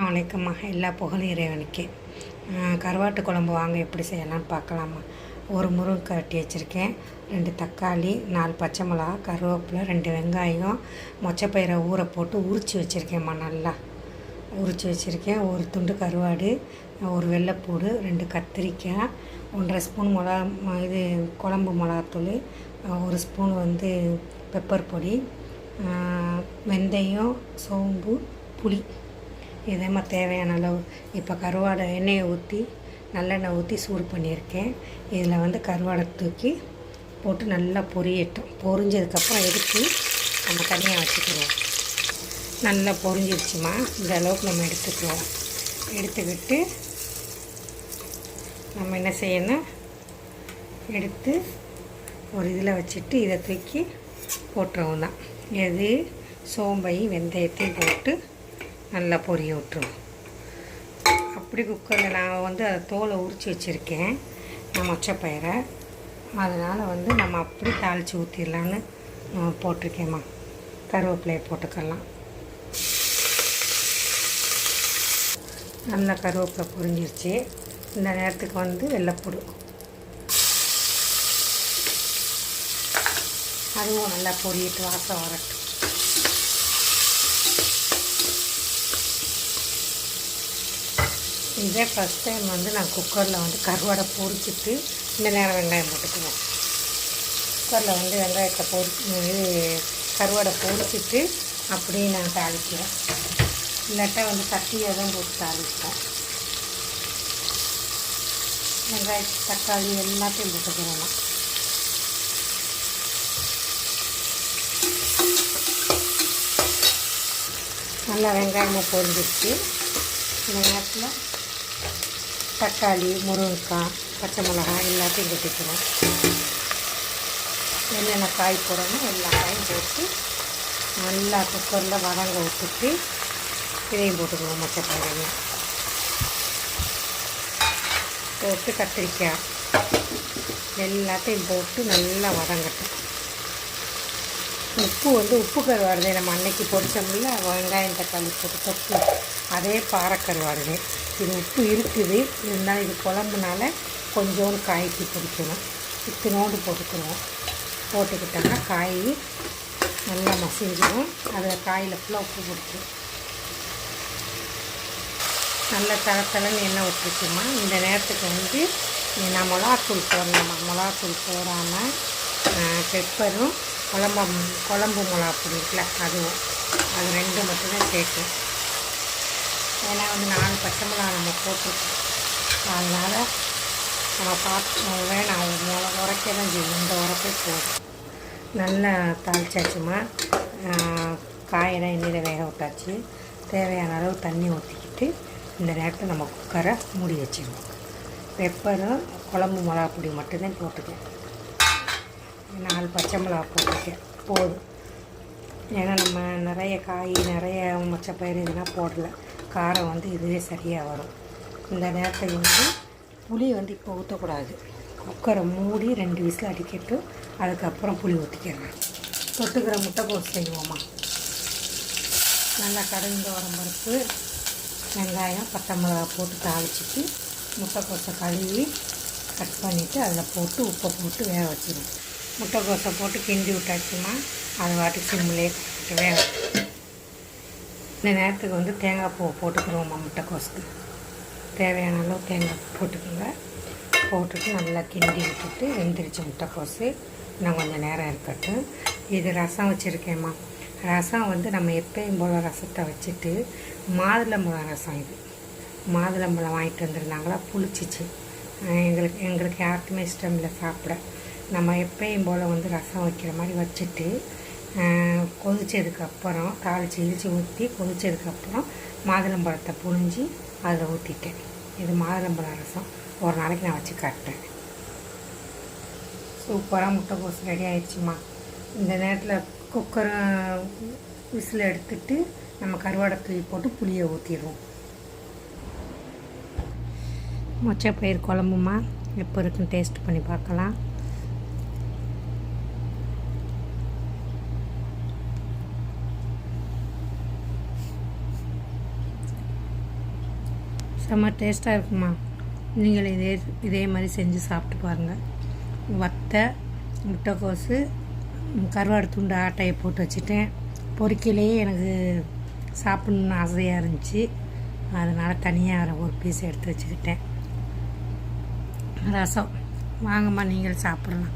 வணக்கம்மா. எல்லா புகழும் இறைவனுக்கே. கருவாட்டு குழம்பு வாங்க எப்படி செய்யலாம்னு பார்க்கலாமா. ஒரு முருங்கைக்காய் வெட்டி வச்சுருக்கேன், 2 தக்காளி, 4 பச்சை மிளகா, கருவேப்பிலை, 2 வெங்காயம், மொச்சப்பயிரை ஊற போட்டு உரித்து வச்சுருக்கேம்மா. நல்லா உரித்து வச்சுருக்கேன். ஒரு துண்டு கருவாடு, ஒரு வெள்ளைப்பூடு, 2 கத்திரிக்காய், 1,5 ஸ்பூன் இது குழம்பு மிளகாத்தூள், 1 ஸ்பூன் பெப்பர் பொடி, வெந்தயம், சோம்பு, புளி, இதே மாதிரி தேவையான அளவு. இப்போ கருவாடை எண்ணெயை ஊற்றி நல்லெண்ணெய் ஊற்றி சூடு பண்ணியிருக்கேன். இதில் கருவாடை தூக்கி போட்டு நல்லா பொரியட்டும். பொரிஞ்சதுக்கப்புறம் எடுத்து நம்ம தனியாக வச்சுக்கிடுவோம். நல்லா பொரிஞ்சிருச்சுமா, இந்த அளவுக்கு நம்ம எடுத்துக்குவோம். எடுத்துக்கிட்டு நம்ம என்ன செய்யணும், எடுத்து ஒரு இதில் வச்சுட்டு இதை தூக்கி போட்டுருவோம் தான். எது சோம்பையும் வெந்தயத்தையும் போட்டு நல்லா பொரிய விட்டுருவோம். அப்படி குக்கரில் நான் அதை தோலை உரித்து வச்சுருக்கேன், நான் மொச்சப்பயிரை. அதனால் நம்ம அப்படி தாளித்து ஊற்றிடலான்னு போட்டிருக்கேம்மா. கருவேப்பிலையை போட்டுக்கலாம். நல்லா கருவேப்பிலை பொரிஞ்சிருச்சு. இந்த நேரத்துக்கு வெள்ளைப்பூடு, அதுவும் நல்லா பொரியிட்டு வாசம் வரட்டும். இதே ஃபஸ்ட் டைம் நான் குக்கரில் கருவாடை பொரிச்சிட்டு இந்த நேரம் வெங்காயம் போட்டுக்குவோம். குக்கரில் வெங்காயத்தை கருவாடை பொரிச்சிட்டு அப்படியே நான் தாளிக்கிறேன். இல்லாட்டா சட்டியை தான் போட்டு தாளிப்பேன். வெங்காயம், தக்காளி எல்லாத்தையும் போட்டுக்கிறோம். நல்லா வெங்காயமாக பொரிஞ்சிருச்சு. இந்த நேரத்தில் தக்காளி, முருங்கைக்காய், பச்சை மிளகாய் எல்லாத்தையும் கொட்டிக்கிறோம். என்னென்ன காய் போடணும் எல்லா காயும் போட்டு நல்லா குக்கரில் வதங்க விட்டுட்டு இதையும் போட்டுக்குவோம். மொச்சப்பயிரையும் போட்டு கத்திரிக்காய் எல்லாத்தையும் போட்டு நல்லா வதங்கட்டும். உப்பு கருவாடுதே நம்ம அன்னைக்கு பொரிச்சோம்ல, வெங்காயம் தக்காளி போட்டு தொட்டு, அதே பாறை கருவாடுதே. இது உப்பு இருக்குது, இருந்தாலும் இது குழம்புனால கொஞ்சோண்டு காய்ச்சி பிடிக்கணும். இத்தினோடு போட்டுக்கணும். போட்டுக்கிட்டோம்னா காய் நல்லா மசிஞ்சிடும். அதில் காயில் ஃபுல்லாக உப்பு பிடிக்கும். நல்லா தளத்தளன்னு எண்ணெய் ஊற்றிக்குமா. இந்த நேரத்துக்கு நான் மிளகாத்தூள் போடலாமா. மிளகாத்தூள் போடாமல் பெப்பரும் குழம்பு மிளகா பொடி இருக்குல்ல, அதுவும் அது 2 மட்டும்தான் சேர்க்கும். ஏன்னா 4 பச்சை மிளகா நம்ம போட்டிருக்கோம். அதனால் நம்ம பார்த்து வேணாம், உரைக்க தான் செய்யும். இந்த உரைப்பே போதும். நல்லா தாளிச்சாச்சுமா. காயெல்லாம் எண்ணெயில் வேக விட்டாச்சு. தேவையான அளவு தண்ணி ஊற்றிக்கிட்டு இந்த நேரத்தில் நம்ம குக்கரை மூடி வச்சுருவோம். பெப்பரும் குழம்பு மிளகா பொடி மட்டும்தான் போட்டுக்கேன். 4 பச்சை மிளகா போட்டிருக்கேன், போதும். ஏன்னா நம்ம நிறைய காய், நிறைய மொச்சப்பயிறு இதெல்லாம் போடலை. காரம் இதுவே சரியாக வரும். இந்த நேரத்தில் புளி இப்போ ஊற்றக்கூடாது. குக்கரை மூடி 2 விசில் அடிக்கட்டும். அதுக்கப்புறம் புளி ஊற்றிக்கிறேன். தொட்டுக்கிற முட்டைக்கோஸ் செய்வோமா. நல்லா கடைந்த பருப்பு, வெங்காயம், பச்சை மிளகா போட்டு தாளிச்சிட்டு முட்டைக்கோஸை கழுவி கட் பண்ணிவிட்டு அதில் போட்டு உப்பை போட்டு வேக வச்சிடுவோம். முட்டைக்கோஸை போட்டு கிண்டி விட்டாச்சுமா. அது வாட்டி சிம்மிலே வேக. இந்த நேரத்துக்கு தேங்காய் பூ போட்டுக்கிறோம்மா. முட்டைக்கோஸுக்கு தேவையான அளவு தேங்காய் போட்டுக்கோங்க. போட்டுட்டு நல்லா கிண்டி விட்டுட்டு வெந்துருச்சு முட்டைக்கோஸு. இன்னும் கொஞ்சம் நேரம் இருக்கட்டும். இது ரசம் வச்சுருக்கேம்மா. ரசம் நம்ம எப்பயும் போல் ரசத்தை வச்சுட்டு மாதுளம்பழம் ரசம். இது மாதுளம்பழம் வாங்கிட்டு வந்துருந்தாங்களா, புளிச்சிச்சு. எங்களுக்கு யாருக்குமே இஷ்டம் இல்லை சாப்பிட. நம்ம எப்பயும் போல் ரசம் வைக்கிற மாதிரி வச்சுட்டு கொதிச்சதுக்கப்புறம் தாளித்து இழித்து ஊற்றி கொதிச்சதுக்கப்புறம் மாதுளம்பழத்தை புழிஞ்சி அதில் ஊற்றிட்டேன். இது மாதுளம்பழம் ரசம். ஒரு நாளைக்கு நான் வச்சு காட்டுறேன். சூப்பராக முட்டைக்கோஸ் ரெடி ஆயிடுச்சுமா. இந்த நேரத்தில் குக்கரை விசில் எடுத்துட்டு நம்ம கருவாடை தூவி போட்டு புளியை ஊற்றிடுவோம். மொச்சப்பயிர் குழம்புமா எப்போ இருக்குன்னு டேஸ்ட் பண்ணி பார்க்கலாம். செம்ம டேஸ்ட்டாக இருக்குமா. நீங்கள் இதே மாதிரி செஞ்சு சாப்பிட்டு பாருங்கள். வத்தை, முட்டைக்கோஸு, கருவாடு துண்டு ஆட்டையை போட்டு வச்சுட்டேன். பொரிக்கையிலேயே எனக்கு சாப்பிட்ணுன்னு ஆசையாக இருந்துச்சு. அதனால் தனியாக ஒரு பீஸ் எடுத்து வச்சுக்கிட்டேன். ரசம் வாங்கம்மா, நீங்கள் சாப்பிட்லாம்.